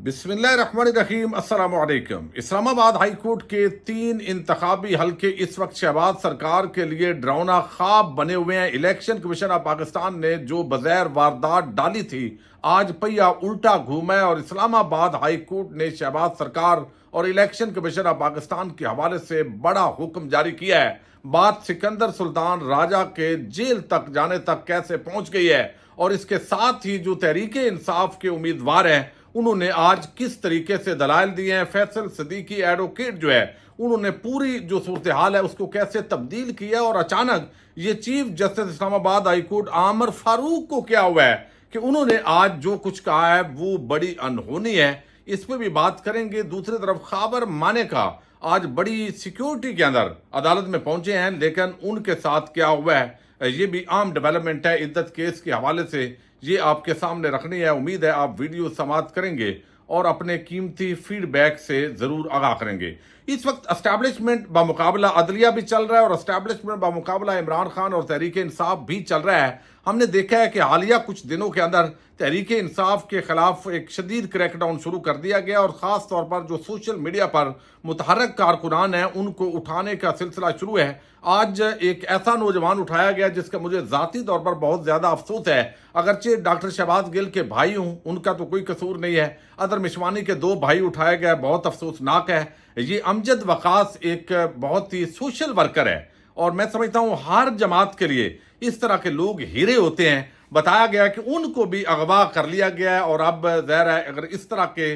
बिस्मिल्लाहिर्रहमानिर्रहीम अस्सलाम वालेकुम। इस्लामाबाद हाई कोर्ट के 3 इंतखाबी हलके इस वक्त शहबाज सरकार के लिए डरावना ख्वाब बने हुए हैं। इलेक्शन कमीशन ऑफ पाकिस्तान ने जो बगैर वारदात डाली थी, आज पहिया उल्टा घूमा है और इस्लामाबाद हाई कोर्ट ने शहबाज सरकार और इलेक्शन कमीशन ऑफ पाकिस्तान के हवाले से बड़ा हुक्म जारी किया है। बात सिकंदर सुल्तान राजा के जेल तक जाने तक कैसे पहुंच गई है और इसके साथ ही जो तहरीक इंसाफ के उम्मीदवार हैं उन्होंने आज किस तरीके से दलाइल दिए हैं। फैसल सिद्दीकी एडवोकेट जो है उन्होंने पूरी जो सूरत हाल है उसको कैसे तब्दील किया और अचानक ये chief justice Islamabad high court आमर फारूक को क्या हुआ है कि उन्होंने आज जो कुछ कहा है वो बड़ी अनहोनी है, इस पर भी बात करेंगे। दूसरी तरफ खैबर मानेका आज बड़ी सिक्योरिटी के अंदर अदालत में पहुंचे हैं, लेकिन उनके साथ क्या हुआ है ये भी आम डेवलपमेंट है। इद्दत केस के हवाले से ये आपके सामने रखनी है। उम्मीद है आप वीडियो समाप्त करेंगे और अपने कीमती फीडबैक से जरूर आगाह करेंगे। इस वक्त एस्टैब्लिशमेंट बामुकाबला अदलिया भी चल रहा है और एस्टैब्लिशमेंट बामुकाबला इमरान खान और तहरीक इंसाफ भी चल रहा है। हमने देखा है कि हालिया कुछ दिनों के अंदर तहरीक इंसाफ के खिलाफ एक शदीद क्रैकडाउन शुरू कर दिया गया और ख़ास तौर पर जो सोशल मीडिया पर मुतहर्रिक कारकुनान हैं उनको उठाने का सिलसिला शुरू है। आज एक ऐसा नौजवान उठाया गया जिसका मुझे ज़ाती तौर पर बहुत ज़्यादा अफसोस है। अगरचे डॉक्टर शहबाज गिल के भाई हूँ, उनका तो कोई कसूर नहीं है। अदर मिशवानी के 2 भाई उठाए गए, बहुत अफसोसनाक है। ये अमजद वकास एक बहुत ही सोशल वर्कर है और मैं समझता हूँ हर जमात के लिए इस तरह के लोग हीरे होते हैं। बताया गया कि उनको भी अगवा कर लिया गया है और अब ज़ाहिर है अगर इस तरह के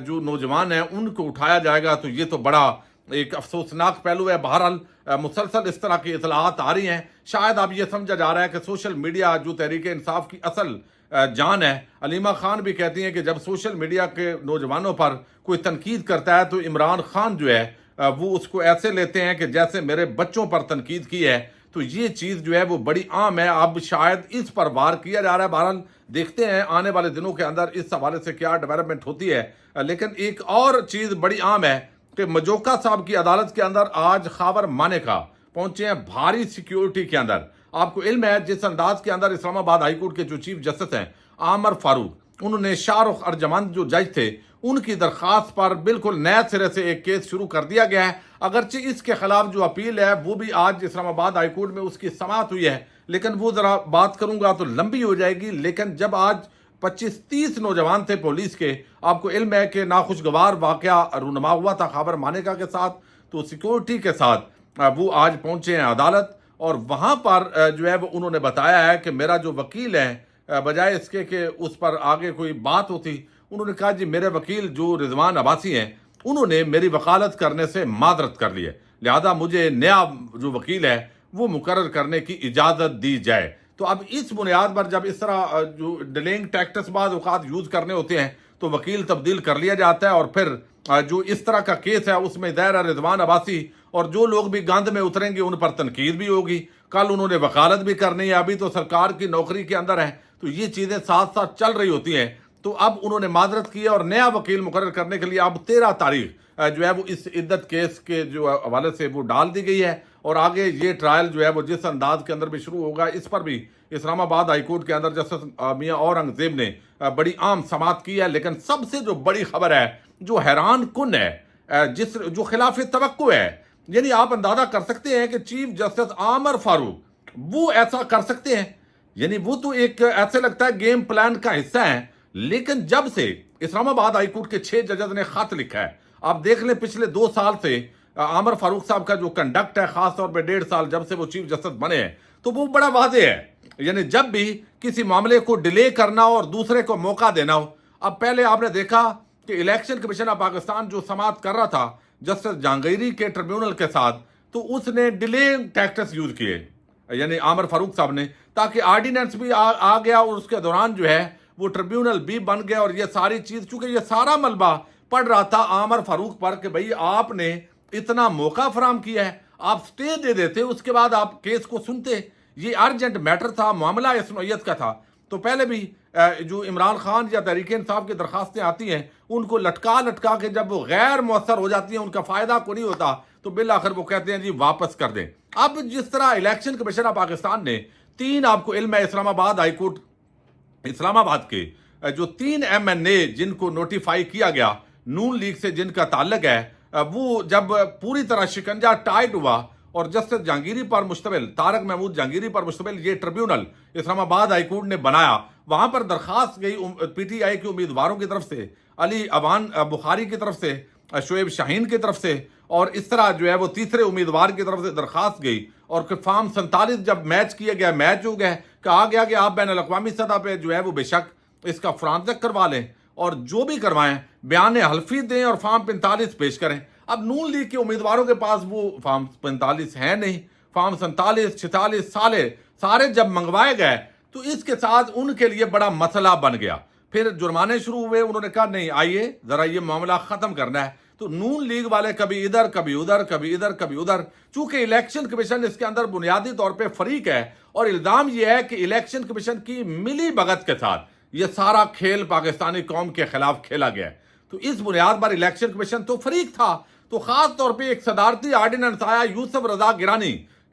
जो नौजवान हैं उनको उठाया जाएगा तो ये तो बड़ा एक अफसोसनाक पहलू है। बहरहाल मुसलसल इस तरह की इतलाहात आ रही हैं। शायद अब ये समझा जा रहा है कि सोशल मीडिया जो तहरीक इंसाफ की असल जान है। अलीमा खान भी कहती हैं कि जब सोशल मीडिया के नौजवानों पर कोई तनकीद करता है तो इमरान खान जो है वो उसको ऐसे लेते हैं कि जैसे मेरे बच्चों पर तनकीद की है। तो ये चीज़ जो है वो बड़ी आम है। अब शायद इस पर वार किया जा रहा है। बहरहाल देखते हैं आने वाले दिनों के अंदर इस हवाले से क्या डेवलपमेंट होती है। लेकिन एक और चीज़ बड़ी आम है कि मजोका साहब की अदालत के अंदर आज खैबर मानेका पहुंचे हैं भारी सिक्योरिटी के अंदर। आपको इल्म है जिस अंदाज के अंदर इस्लामाबाद हाई कोर्ट के जो चीफ जस्टिस हैं आमर फारूक, उन्होंने शाहरुख अर्जमंद जो जज थे उनकी दरख्वास्त पर बिल्कुल नए सिरे से एक केस शुरू कर दिया गया है। अगरचे इसके खिलाफ जो अपील है वो भी आज इस्लामाबाद हाई कोर्ट में उसकी समाअत हुई है, लेकिन वो ज़रा बात करूंगा तो लंबी हो जाएगी। लेकिन जब आज 25-30 नौजवान थे पुलिस के, आपको इल्म है कि नाखुशगवार वाक़या रूनुमा हुआ था खैबर मानेका के साथ, तो सिक्योरिटी के साथ वो आज पहुंचे हैं अदालत और वहाँ पर जो है वो उन्होंने बताया है कि मेरा जो वकील है बजाय इसके कि उस पर आगे कोई बात होती, उन्होंने कहा जी मेरे वकील जो रिजवान अब्बासी हैं उन्होंने मेरी वकालत करने से मादरत कर ली है, लिहाजा मुझे नया जो वकील है वो मुकर्रर करने की इजाज़त दी जाए। तो अब इस बुनियाद पर जब इस तरह जो डिलेइंग टैक्टिक्स बाद औकात यूज़ करने होते हैं तो वकील तब्दील कर लिया जाता है और फिर जो इस तरह का केस है उसमें दायरा रिजवान अब्बासी और जो लोग भी गंद में उतरेंगे उन पर तनकीद भी होगी। कल उन्होंने वकालत भी करनी है, अभी तो सरकार की नौकरी के अंदर है, तो ये चीज़ें साथ साथ चल रही होती हैं। तो अब उन्होंने माजरत की है और नया वकील मुकर्रर करने के लिए अब 13 तारीख जो है वो इस इद्दत केस के जो हवाले से वो डाल दी गई है और आगे ये ट्रायल जो है वो जिस अंदाज के अंदर भी शुरू होगा इस पर भी इस्लामाबाद हाई कोर्ट के अंदर जस्टिस मियां औरंगजेब ने बड़ी आम समाअत की है। लेकिन सबसे जो बड़ी खबर है जो हैरान कुन है जिस जो खिलाफ तवक्को है, यानी आप अंदाजा कर सकते हैं कि चीफ जस्टिस आमर फारूक वो ऐसा कर सकते हैं, यानी वो तो एक ऐसे लगता है गेम प्लान का हिस्सा है। लेकिन जब से इस्लामाबाद हाई कोर्ट के 6 जजेस ने खत लिखा है, आप देख लें पिछले 2 साल से आमर फारूक साहब का जो कंडक्ट है खास तौर पे 1.5 साल जब से वो चीफ जस्टिस बने हैं तो वो बड़ा वाज़ेह है। यानी जब भी किसी मामले को डिले करना हो और दूसरे को मौका देना हो, अब पहले आपने देखा कि इलेक्शन कमीशन ऑफ पाकिस्तान जो समाअत कर रहा था जस्टिस जहांगीरी के ट्रिब्यूनल के साथ, तो उसने डिले टैक्टिक्स यूज किए यानी आमर फारूक साहब ने, ताकि आर्डिनेंस भी आ गया और उसके दौरान जो है वो ट्रिब्यूनल भी बन गया और ये सारी चीज़, चूंकि ये सारा मलबा पड़ रहा था आमर फारूक पर कि भाई आपने इतना मौका फराम किया है, आप स्टे दे देते उसके बाद आप केस को सुनते। ये अर्जेंट मैटर था, मामला इस नौयत का था। तो पहले भी जो इमरान खान या तहरीक इंसाफ की दरखास्तें आती हैं उनको लटका लटका के जब वो गैर मौसर हो जाती हैं, उनका फ़ायदा को नहीं होता, तो बिल आखिर वो कहते हैं जी वापस कर दें। अब जिस तरह इलेक्शन कमीशन ऑफ पाकिस्तान ने 3 आपको इल्म है इस्लामाबाद हाई कोर्ट इस्लामाबाद के जो 3 MNA जिनको नोटिफाई किया गया नून लीग से जिनका ताल्लुक है, वो जब पूरी तरह शिकंजा टाइट हुआ और जस्टिस जहांगीरी पर मुश्तमिल, तारक महमूद जहांगीरी पर मुश्तमिल ये ट्रिब्यूनल इस्लामाबाद हाई कोर्ट ने बनाया, वहां पर दरखास्त गई PTI के उम्मीदवारों की तरफ से, अली अवान बुखारी की तरफ से, शोएब शाहीन की तरफ से, और इस तरह जो है वो तीसरे उम्मीदवार की तरफ से दरखास्त गई। और फॉर्म 47 जब मैच किया गया, मैच हो गया, कहा गया कि आप बैन अल-अक़वामी सतह पे जो है वो बेशक इसका फॉरेंसिक करवा लें और जो भी करवाएं बयान हल्फी दें और फॉर्म 45 पेश करें। अब नून लीग के उम्मीदवारों के पास वो फॉर्म 45 है नहीं, फॉर्म 47, 46 सारे जब मंगवाए गए तो इसके साथ उनके लिए बड़ा मसला बन गया। फिर जुर्माने शुरू हुए, उन्होंने कहा नहीं आइए जरा ये मामला खत्म करना है। तो नून लीग वाले कभी इधर कभी उधर, कभी इधर कभी उधर, चूंकि इलेक्शन कमीशन इसके अंदर बुनियादी तौर पे फरीक है और इल्जाम यह है कि इलेक्शन कमीशन की मिली भगत के साथ ये सारा खेल पाकिस्तानी कौम के खिलाफ खेला गया है। तो इस बुनियाद पर इलेक्शन कमीशन तो फरीक था। तो खास तौर पे एक सदारती आर्डिनेंस आया यूसुफ रजा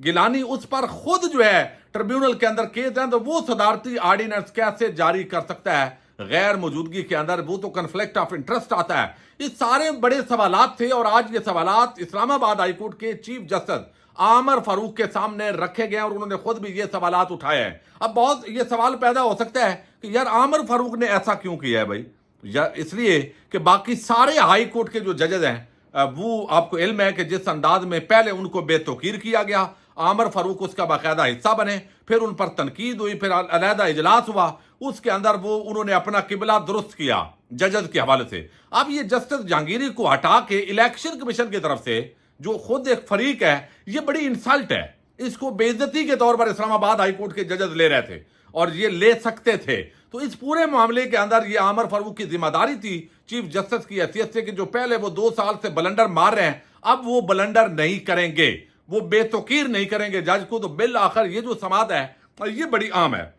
गिलानी, उस पर खुद जो है ट्रिब्यूनल के अंदर केस है, तो वो सदारती आर्डिनेंस कैसे जारी कर सकता है गैर मौजूदगी के अंदर? वो तो कन्फ्लिक्ट ऑफ इंटरेस्ट आता है। ये सारे बड़े सवालात थे और आज ये सवालात इस्लामाबाद हाईकोर्ट के चीफ जस्टिस आमर फारूक के सामने रखे गए और उन्होंने खुद भी ये सवालात उठाए हैं। अब बहुत ये सवाल पैदा हो सकता है कि यार आमर फारूक ने ऐसा क्यों किया है भाई? या इसलिए कि बाकी सारे हाई कोर्ट के जो जजेज हैं वो आपको इल्म है कि जिस अंदाज में पहले उनको बेतौकीर किया गया, आमर फारूक उसका बाकायदा हिस्सा बने, फिर उन पर तनकीद हुई, फिर अलहदा इजलास हुआ, उसके अंदर वो उन्होंने अपना किबला दुरुस्त किया जजेस के हवाले से। अब ये जस्टिस जहांगीरी को हटा के इलेक्शन कमीशन की तरफ से जो खुद एक फरीक है, ये बड़ी इंसल्ट है। इसको बेइज्जती के तौर पर इस्लामाबाद हाईकोर्ट के जजेस ले रहे थे और ये ले सकते थे। तो इस पूरे मामले के अंदर ये आमर फारूक की जिम्मेदारी थी चीफ जस्टिस की हैसियत से कि जो पहले वो 2 साल से बलंडर मार रहे हैं, अब वो बलंडर नहीं करेंगे, वो बेतौकीर नहीं करेंगे जज को। तो बिल आखिर ये जो समात है ये बड़ी आम है।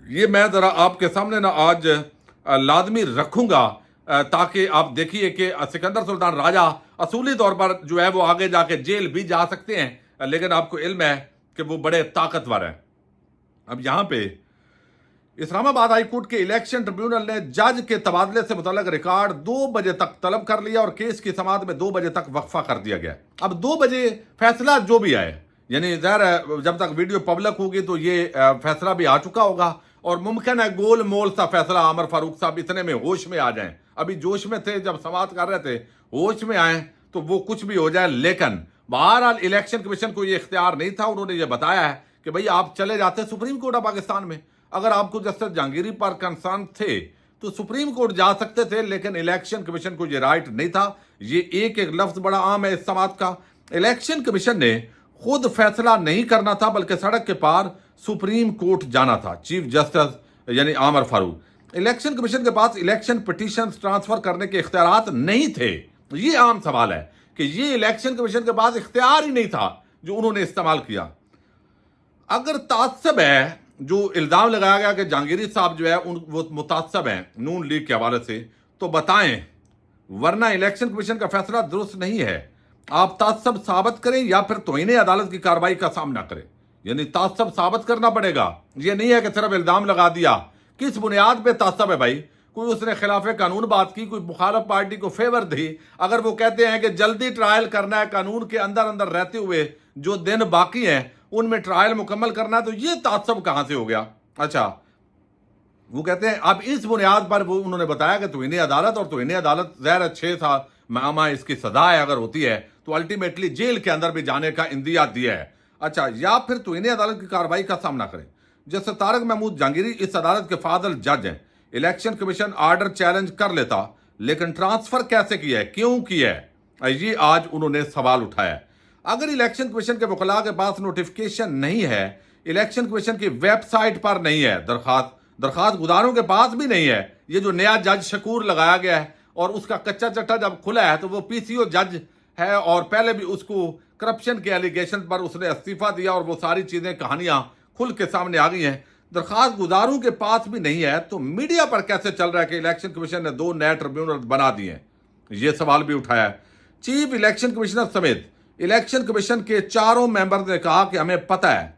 ये मैं जरा आपके सामने ना आज लाजमी रखूंगा ताकि आप देखिए कि सिकंदर सुल्तान राजा असूली तौर पर जो है वो आगे जाके जेल भी जा सकते हैं, लेकिन आपको इल्म है कि वो बड़े ताकतवर हैं। अब यहाँ पे इस्लामाबाद हाई कोर्ट के इलेक्शन ट्रिब्यूनल ने जज के तबादले से मुतल्लिक रिकॉर्ड 2 बजे तक तलब कर लिया और केस की समाअत में 2 बजे तक वक्फा कर दिया गया। अब 2 बजे फैसला जो भी आए, यानी ज़ाहिर जब तक वीडियो पब्लिक होगी तो ये फैसला भी आ चुका होगा और मुमकिन है गोल मोल सा फैसला आमर फारूक साहब इतने में होश में आ जाएं। अभी जोश में थे जब समाअत कर रहे थे, होश में आए तो वो कुछ भी हो जाए। लेकिन बहरहाल इलेक्शन कमीशन को ये इख्तियार नहीं था। उन्होंने ये बताया है कि भाई आप चले जाते सुप्रीम कोर्ट ऑफ पाकिस्तान में, अगर आपको जस्टिस जहांगीरी पर कंसर्न थे तो सुप्रीम कोर्ट जा सकते थे, लेकिन इलेक्शन कमीशन को ये राइट नहीं था। ये एक लफ्ज बड़ा आम है इस समाअत का। इलेक्शन कमीशन ने खुद फैसला नहीं करना था बल्कि सड़क के पार सुप्रीम कोर्ट जाना था। चीफ जस्टिस यानी आमर फारूक, इलेक्शन कमीशन के पास इलेक्शन पिटीशन ट्रांसफर करने के इख्तियारात नहीं थे। ये आम सवाल है कि ये इलेक्शन कमीशन के पास इख्तियार ही नहीं था जो उन्होंने इस्तेमाल किया। अगर तासब है जो इल्जाम लगाया गया कि जहांगीरी साहब जो है वो मुतासब हैं नून लीग के हवाले से, तो बताएं, वरना इलेक्शन कमीशन का फैसला दुरुस्त नहीं है। आप तासब साबित करें या फिर तौहीन अदालत की कार्रवाई का सामना करें, यानी तासब साबित करना पड़ेगा। ये नहीं है कि सिर्फ इल्जाम लगा दिया। किस बुनियाद पे तासब है भाई? कोई उसने खिलाफ कानून बात की, कोई मुखालफ पार्टी को फेवर दी, अगर वो कहते हैं कि जल्दी ट्रायल करना है, कानून के अंदर अंदर रहते हुए जो दिन बाकी हैं उनमें ट्रायल मुकम्मल करना है, तो ये तासब कहां से हो गया? अच्छा, वो कहते हैं अब इस बुनियाद पर वो उन्होंने बताया कि तौहीन अदालत, और तौहीन अदालत ज़ाहिर 6 साल मामा इसकी सजा है, अगर होती है तो अल्टीमेटली जेल के अंदर भी जाने का इंदिया दिया है। अच्छा, या फिर तौहीन अदालत की कार्रवाई का सामना करें। जैसे तारक महमूद जहांगीरी इस अदालत के फादल जज हैं, इलेक्शन कमीशन आर्डर चैलेंज कर लेता, लेकिन ट्रांसफर कैसे किया है, क्यों किया है, ये आज उन्होंने सवाल उठाया। अगर इलेक्शन कमीशन के वकला के पास नोटिफिकेशन नहीं है, इलेक्शन कमीशन की वेबसाइट पर नहीं है, दरखास्त गुजारों के पास भी नहीं है, ये जो नया जज शकूर लगाया गया है और उसका कच्चा चट्टा जब खुला है तो वो PCO जज है और पहले भी उसको करप्शन के एलिगेशन पर उसने इस्तीफा दिया और वो सारी चीजें कहानियां खुल के सामने आ गई हैं। दरखास्त गुजारों के पास भी नहीं है तो मीडिया पर कैसे चल रहा है कि इलेक्शन कमीशन ने 2 नए ट्रिब्यूनल बना दिए हैं? ये सवाल भी उठाया है। चीफ इलेक्शन कमिश्नर समेत इलेक्शन कमीशन के 4 मेंबर ने कहा कि हमें पता है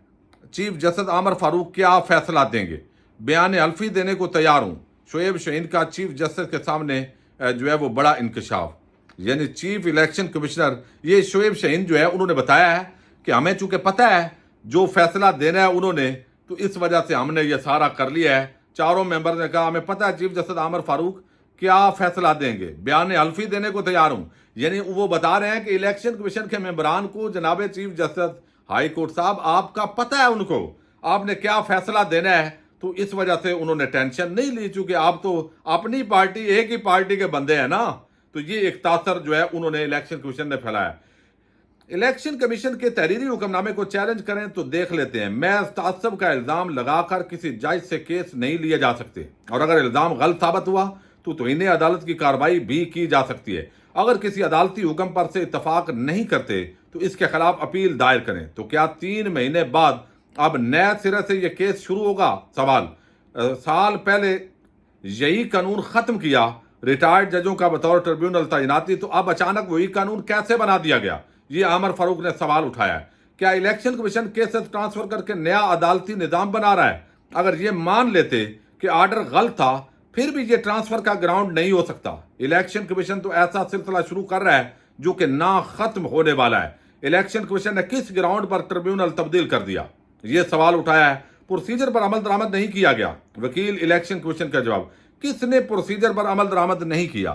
चीफ जस्टिस आमर फारूक क्या फैसला देंगे, बयान अल्फी देने को तैयार हूं, شعیب شاہین کا چیف جسٹس کے سامنے جو ہے وہ بڑا انکشاف، یعنی چیف الیکشن کمشنر یہ شعیب شاہین جو ہے انہوں نے بتایا ہے کہ ہمیں چونکہ پتہ ہے جو فیصلہ دینا ہے انہوں نے، تو اس وجہ سے ہم نے یہ سارا کر لیا ہے۔ چاروں ممبر نے کہا ہمیں پتہ ہے چیف جسٹس عامر فاروق کیا فیصلہ دیں گے، بیان حلفی دینے کو تیار ہوں۔ یعنی وہ بتا رہے ہیں کہ الیکشن کمیشن کے ممبران کو جناب چیف جسٹس ہائی کورٹ صاحب آپ کا پتہ ہے، ان کو آپ نے کیا فیصلہ دینا ہے، تو اس وجہ سے انہوں نے ٹینشن نہیں لی، چونکہ آپ تو اپنی پارٹی ایک ہی پارٹی کے بندے ہیں نا۔ تو یہ ایک تاثر جو ہے انہوں نے الیکشن کمیشن نے پھیلایا۔ الیکشن کمیشن کے تحریری حکم نامے کو چیلنج کریں تو دیکھ لیتے ہیں، محض تعصب کا الزام لگا کر کسی جج سے کیس نہیں لیے جا سکتے، اور اگر الزام غلط ثابت ہوا تو توہین عدالت کی کارروائی بھی کی جا سکتی ہے۔ اگر کسی عدالتی حکم پر سے اتفاق نہیں کرتے تو اس کے خلاف اپیل دائر کریں۔ تو کیا 3 مہینے بعد اب نئے سرے سے یہ کیس شروع ہوگا؟ سوال۔ سال پہلے یہی قانون ختم کیا ریٹائرڈ ججوں کا بطور ٹریبیونل تعیناتی، تو اب اچانک وہی قانون کیسے بنا دیا گیا؟ یہ عامر فاروق نے سوال اٹھایا ہے۔ کیا الیکشن کمیشن کیسز ٹرانسفر کر کے نیا عدالتی نظام بنا رہا ہے؟ اگر یہ مان لیتے کہ آرڈر غلط تھا پھر بھی یہ ٹرانسفر کا گراؤنڈ نہیں ہو سکتا۔ الیکشن کمیشن تو ایسا سلسلہ شروع کر رہا ہے جو کہ نہ ختم ہونے والا ہے۔ الیکشن کمیشن نے کس گراؤنڈ پر ٹریبیونل تبدیل کر دیا؟ یہ سوال اٹھایا ہے۔ پروسیجر پر عمل درآمد نہیں کیا گیا۔ وکیل الیکشن کمیشن کا جواب، کس نے پروسیجر پر عمل درآمد نہیں کیا؟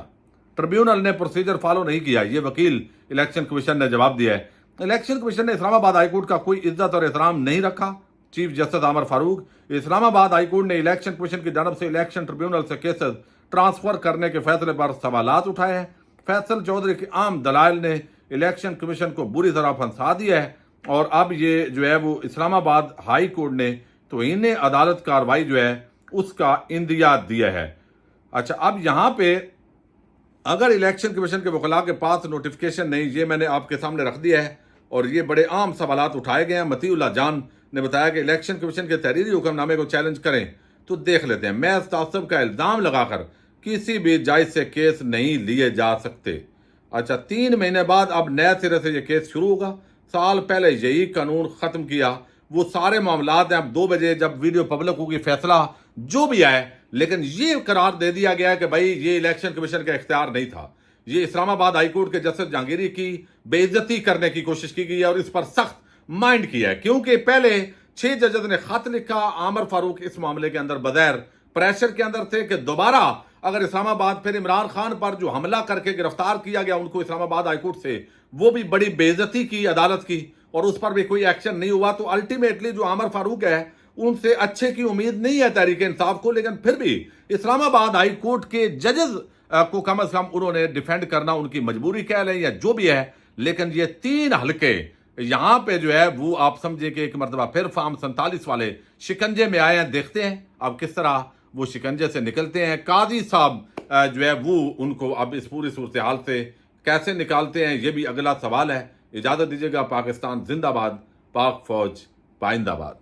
ٹریبیونل نے پروسیجر فالو نہیں کیا، یہ وکیل الیکشن کمیشن نے جواب دیا ہے۔ الیکشن کمیشن نے اسلام آباد ہائی کورٹ کا کوئی عزت اور احترام نہیں رکھا۔ چیف جسٹس عامر فاروق، اسلام آباد ہائی کورٹ نے الیکشن کمیشن کی جانب سے الیکشن ٹریبیونل سے کیسز ٹرانسفر کرنے کے فیصلے پر سوالات اٹھائے ہیں۔ فیصل چودھری کے عام دلائل نے الیکشن کمیشن کو بری طرح پھنسا دیا ہے، اور اب یہ جو ہے وہ اسلام آباد ہائی کورٹ نے توہین عدالت کارروائی جو ہے اس کا اندیا دیا ہے۔ اچھا، اب یہاں پہ اگر الیکشن کمیشن کے وکلاء کے پاس نوٹیفیکیشن نہیں، یہ میں نے آپ کے سامنے رکھ دیا ہے، اور یہ بڑے عام سوالات اٹھائے گئے ہیں۔ مطیع اللہ جان نے بتایا کہ الیکشن کمیشن کے تحریری حکم نامے کو چیلنج کریں تو دیکھ لیتے ہیں، محض تعصب کا الزام لگا کر کسی بھی جج سے کیس نہیں لیے جا سکتے۔ اچھا، 3 مہینے بعد اب نئے سرے سے یہ کیس شروع ہوگا۔ سال پہلے یہی قانون ختم کیا، وہ سارے معاملات ہیں۔ اب 2 بجے جب ویڈیو پبلک ہوگی فیصلہ جو بھی آئے، لیکن یہ قرار دے دیا گیا کہ بھائی یہ الیکشن کمیشن کا اختیار نہیں تھا، یہ اسلام آباد ہائی کورٹ کے جسٹس جہانگیری کی بے عزتی کرنے کی کوشش کی گئی ہے، اور اس پر سخت مائنڈ کیا ہے، کیونکہ پہلے 6 ججز نے خط لکھا۔ عامر فاروق اس معاملے کے اندر بغیر پریشر کے اندر تھے کہ دوبارہ اگر اسلام آباد پھر عمران خان پر جو حملہ کر کے گرفتار کیا گیا ان کو اسلام آباد ہائی کورٹ سے، وہ بھی بڑی بے عزتی کی عدالت کی، اور اس پر بھی کوئی ایکشن نہیں ہوا۔ تو الٹیمیٹلی جو عامر فاروق ہے ان سے اچھے کی امید نہیں ہے تحریک انصاف کو، لیکن پھر بھی اسلام آباد ہائی کورٹ کے ججز کو کم از کم انہوں نے ڈیفینڈ کرنا ان کی مجبوری کہہ لیں یا جو بھی ہے، لیکن یہ 3 حلقے یہاں پہ جو ہے وہ آپ سمجھے کہ ایک مرتبہ پھر فارم 47 والے شکنجے میں آئے ہیں۔ دیکھتے ہیں اب کس طرح وہ شکنجے سے نکلتے ہیں۔ قاضی صاحب جو ہے وہ ان کو اب اس پوری صورتحال سے کیسے نکالتے ہیں، یہ بھی اگلا سوال ہے۔ اجازت دیجیے گا۔ پاکستان زندہ باد، پاک فوج پائندہ باد۔